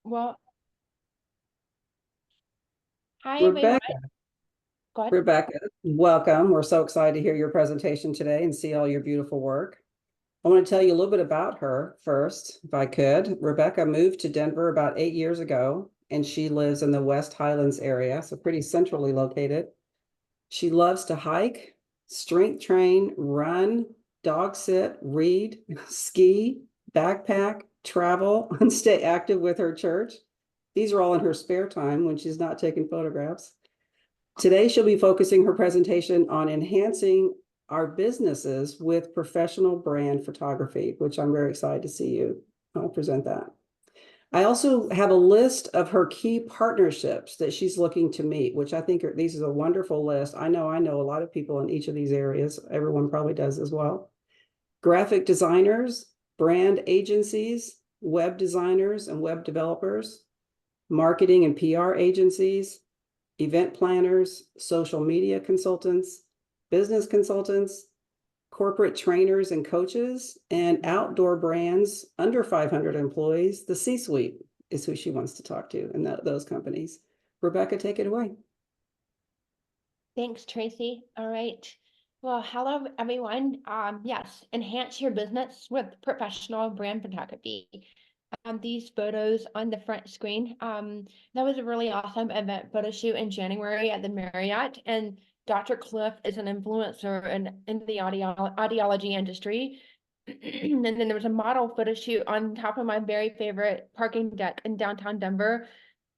Well, hi everyone. Rebecca, Go ahead. Rebecca, welcome. We're so excited to hear your presentation today and see all your beautiful work. I want to tell you a little bit about her first, if I could. Rebecca moved to Denver about 8 years ago, and she lives in the West Highlands area, so pretty centrally located. She loves to hike, strength train, run, dog sit, read, ski, backpack, travel, and stay active with her church. These are all in her spare time when she's not taking photographs. Today, she'll be focusing her presentation on enhancing our businesses with professional brand photography, which I'm very excited to see you present that. I also have a list of her key partnerships that she's looking to meet, which I think these is a wonderful list. I know a lot of people in each of these areas. Everyone probably does as well. Graphic designers, brand agencies, web designers and web developers, marketing and PR agencies, event planners, social media consultants, business consultants, corporate trainers and coaches, and outdoor brands under 500 employees. The C-suite is who she wants to talk to in those companies. Rebecca, take it away. Thanks, Tracy. All right. Well, hello everyone. Yes, enhance your business with professional brand photography. These photos on the front screen. That was a really awesome event photo shoot in January at the Marriott, and Dr. Cliff is an influencer in the audiology industry. And then there was a model photo shoot on top of my very favorite parking deck in downtown Denver.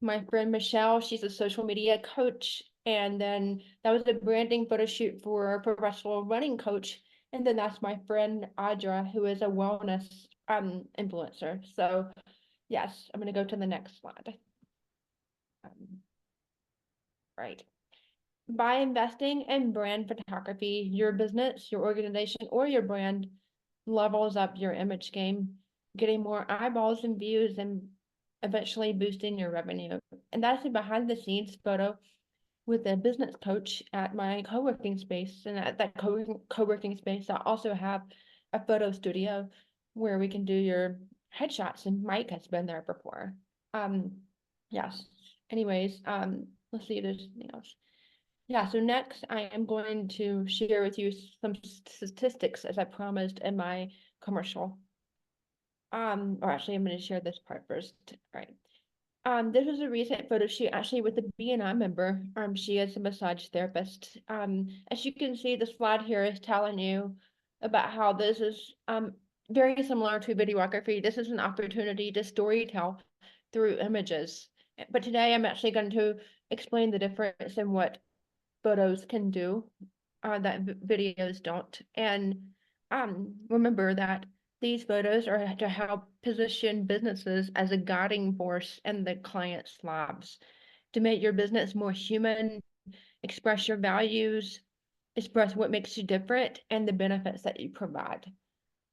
My friend Michelle, she's a social media coach. And then that was a branding photo shoot for a professional running coach. And then that's my friend Audra, who is a wellness influencer. So yes, I'm gonna go to the next slide. Right. By investing in brand photography, your business, your organization, or your brand levels up your image game, getting more eyeballs and views and eventually boosting your revenue. And that's a behind the scenes photo with a business coach at my co-working space. And at that co-working space, I also have a photo studio where we can do your headshots, and Mike has been there before. Yes. Anyways, let's see if there's anything else. Yeah, so next I am going to share with you some statistics as I promised in my commercial. Or actually I'm going to share this part first. All right. This was a recent photo shoot actually with a BNI member. She is a massage therapist. As you can see, the slide here is telling you about how this is very similar to videography. This is an opportunity to storytell through images. But today I'm actually going to explain the difference in what photos can do that videos don't. And remember that these photos are to help position businesses as a guiding force in the client's lives, to make your business more human, express your values, express what makes you different, and the benefits that you provide.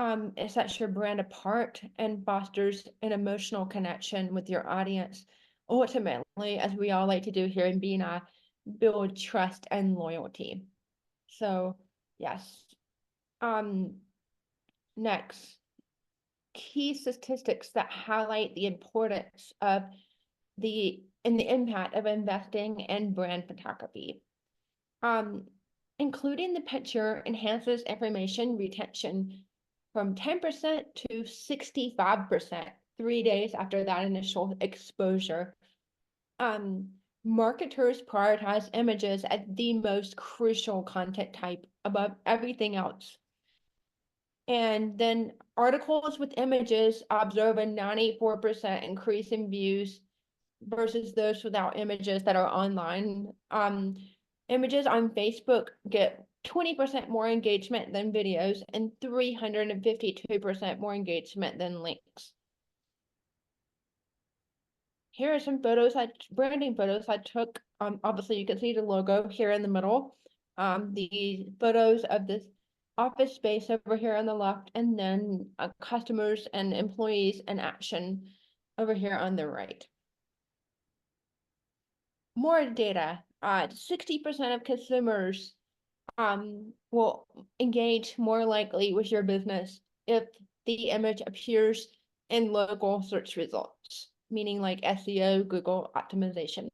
It sets your brand apart and fosters an emotional connection with your audience. Ultimately, as we all like to do here in BNI, build trust and loyalty. So, yes. Next, key statistics that highlight the importance of the impact of investing in brand photography. Including the picture enhances information retention from 10% to 65% 3 days after that initial exposure. Marketers prioritize images as the most crucial content type above everything else. And then articles with images observe a 94% increase in views versus those without images that are online. Images on Facebook get 20% more engagement than videos and 352% more engagement than links. Here are some photos, branding photos I took. Obviously you can see the logo here in the middle. The photos of this office space over here on the left, and then customers and employees in action over here on the right. More data. 60% of consumers will engage more likely with your business if the image appears in local search results. meaning like SEO, Google optimization.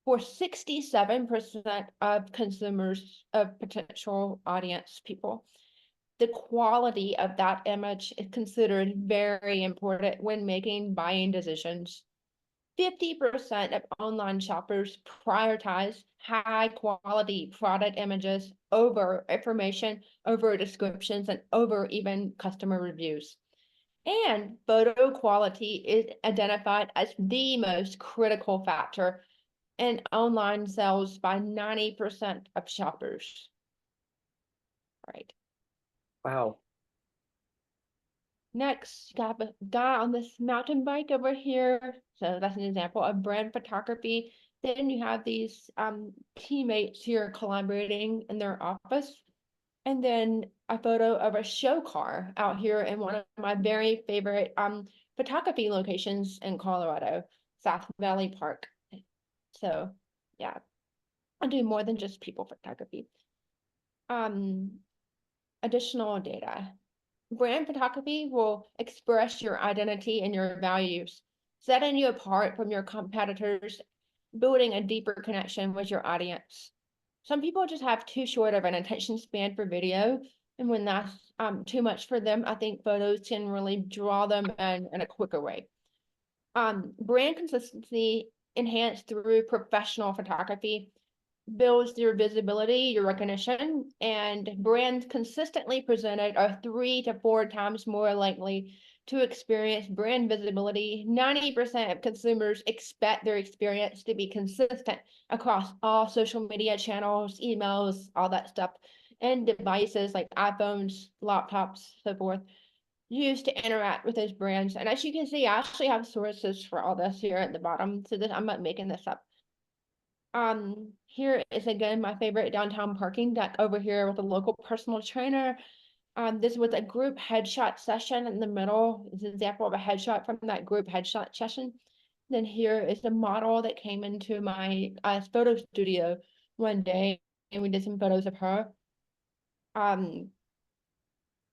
For 67% of consumers, of potential audience people, the quality of that image is considered very important when making buying decisions. 50% of online shoppers prioritize high quality product images over information, over descriptions, and over even customer reviews. And photo quality is identified as the most critical factor in online sales by 90% of shoppers. Right. Wow. Next, got a guy on this mountain bike over here. So that's an example of brand photography. Then you have these teammates here collaborating in their office. And then a photo of a show car out here in one of my very favorite photography locations in Colorado, South Valley Park. So yeah, I do more than just people photography. Additional data. Brand photography will express your identity and your values, setting you apart from your competitors, building a deeper connection with your audience. Some people just have too short of an attention span for video, and when that's too much for them, I think photos can really draw them in a quicker way. Brand consistency enhanced through professional photography builds your visibility, your recognition, and brands consistently presented are 3 to 4 times more likely to experience brand visibility. 90% of consumers expect their experience to be consistent across all social media channels, emails, all that stuff, and devices like iPhones, laptops, so forth, used to interact with those brands. And as you can see, I actually have sources for all this here at the bottom. So this, I'm not making this up. Here is again my favorite downtown parking deck over here with a local personal trainer. This was a group headshot session in the middle. It's an example of a headshot from that group headshot session. Then here is the model that came into my photo studio one day, and we did some photos of her. All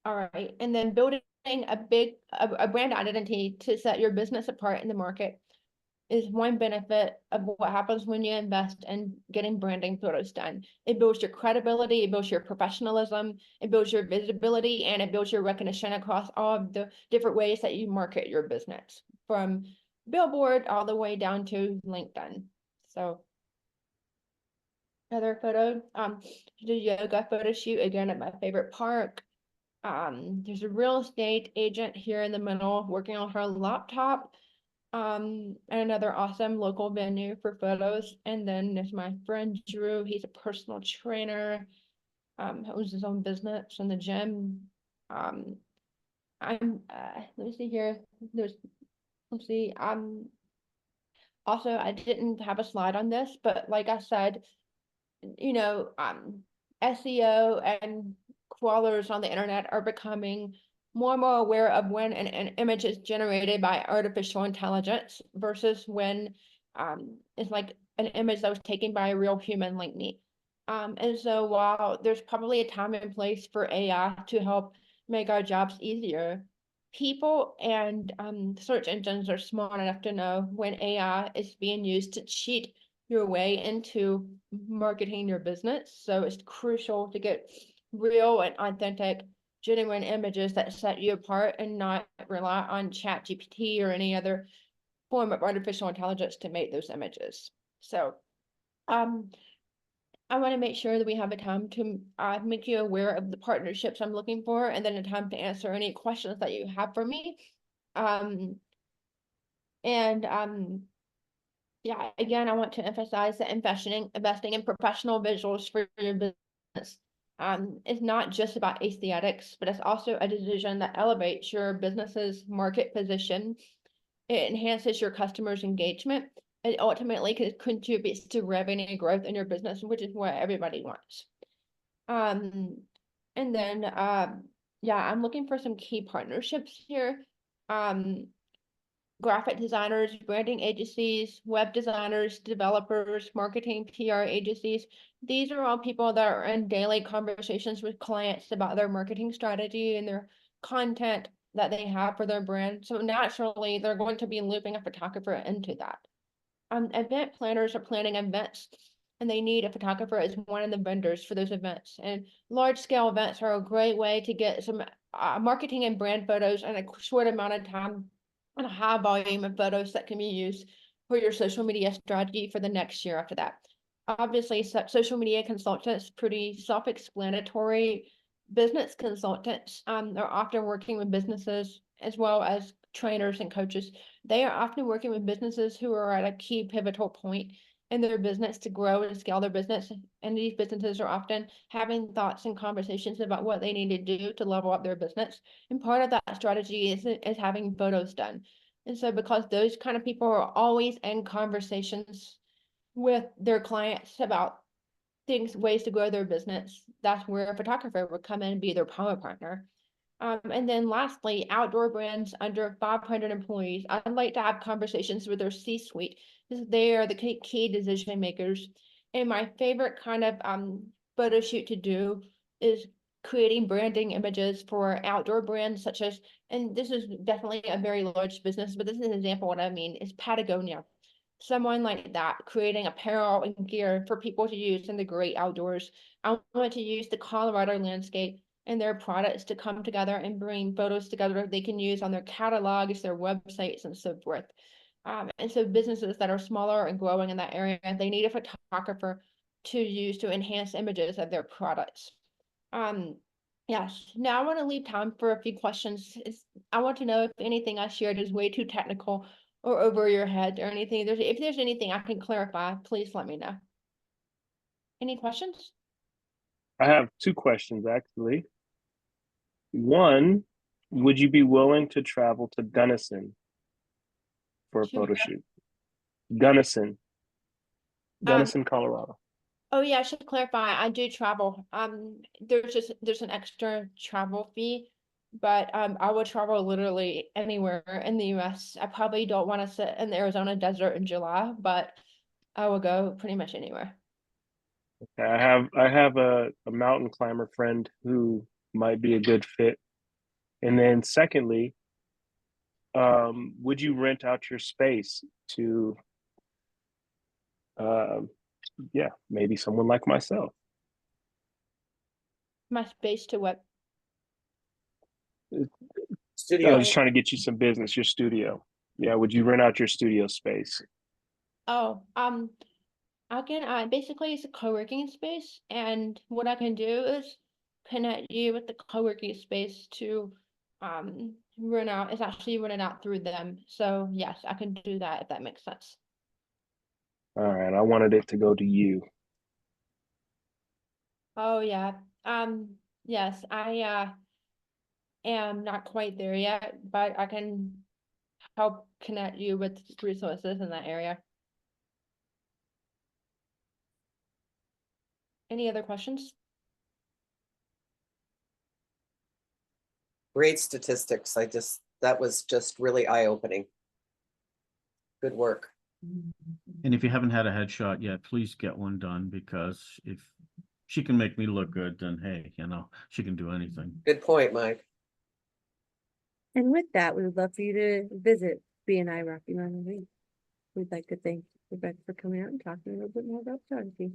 right, and then building a brand identity to set your business apart in the market is one benefit of what happens when you invest in getting branding photos done. It builds your credibility, it builds your professionalism, it builds your visibility, and it builds your recognition across all of the different ways that you market your business, from billboard all the way down to LinkedIn. So another photo, the yoga photo shoot again at my favorite park. There's a real estate agent here in the middle working on her laptop. And another awesome local venue for photos. And then there's my friend Drew. He's a personal trainer, owns his own business in the gym. Let me see here. Let's see. Also, I didn't have a slide on this, but like I said, you know, SEO and crawlers on the internet are becoming more and more aware of when an image is generated by artificial intelligence versus when it's like an image that was taken by a real human like me. And so while there's probably a time and place for AI to help make our jobs easier, people and search engines are smart enough to know when AI is being used to cheat your way into marketing your business. So it's crucial to get real and authentic, genuine images that set you apart and not rely on ChatGPT or any other form of artificial intelligence to make those images. So I want to make sure that we have a time to make you aware of the partnerships I'm looking for, and then a time to answer any questions that you have for me. And yeah, again, I want to emphasize that investing in professional visuals for your business is not just about aesthetics, but it's also a decision that elevates your business's market position. It enhances your customers' engagement. It ultimately contributes to revenue growth in your business, which is what everybody wants. And then, yeah, I'm looking for some key partnerships here. Graphic designers, branding agencies, web designers, developers, marketing, PR agencies. These are all people that are in daily conversations with clients about their marketing strategy and their content. that they have for their brand. So naturally, they're going to be looping a photographer into that. Event planners are planning events and they need a photographer as one of the vendors for those events. And large scale events are a great way to get some marketing and brand photos in a short amount of time and a high volume of photos that can be used for your social media strategy for the next year after that. Obviously, social media consultants, pretty self-explanatory. Business consultants are often working with businesses as well as trainers and coaches. They are often working with businesses who are at a key pivotal point in their business to grow and scale their business. And these businesses are often having thoughts and conversations about what they need to do to level up their business. And part of that strategy is having photos done. And so because those kind of people are always in conversations with their clients about things, ways to grow their business, that's where a photographer would come in and be their power partner. And then lastly, outdoor brands under 500 employees. I'd like to have conversations with their C-suite because they are the key decision makers. And my favorite kind of photo shoot to do is creating branding images for outdoor brands such as, and this is definitely a very large business, but this is an example of what I mean, is Patagonia. Someone like that creating apparel and gear for people to use in the great outdoors. I want to use the Colorado landscape and their products to come together and bring photos together they can use on their catalogs, their websites, and so forth. And so businesses that are smaller and growing in that area, they need a photographer to use to enhance images of their products. Yes, now I want to leave time for a few questions. I want to know if anything I shared is way too technical or over your head or anything. If there's anything I can clarify, please let me know. Any questions? I have two questions actually. One, would you be willing to travel to Gunnison for a photo shoot? Gunnison, Um, Colorado. oh yeah, I should clarify. I do travel. There's an extra travel fee, but I will travel literally anywhere in the US. I probably don't want to sit in the Arizona desert in July, but I will go pretty much anywhere. I have a mountain climber friend who might be a good fit. And then secondly, would you rent out your space to yeah, maybe someone like myself? My space to what? I Studio. was just trying to get you some business, your studio. Yeah, would you rent out your studio space? Oh, basically it's a co-working space, and what I can do is connect you with the co-working space to rent out. It's actually rented out through them. So yes, I can do that if that makes sense. All right, I wanted it to go to you. Oh yeah. Yes, I am not quite there yet, but I can help connect you with resources in that area. Any other questions? Great statistics. That was just really eye-opening. Good work. And if you haven't had a headshot yet, please get one done, because if she can make me look good, then hey, she can do anything. Good point, Mike. And with that, we would love for you to visit BNI Rocky Mountain Week. We'd like to thank Rebecca for coming out and talking a little bit more about photography.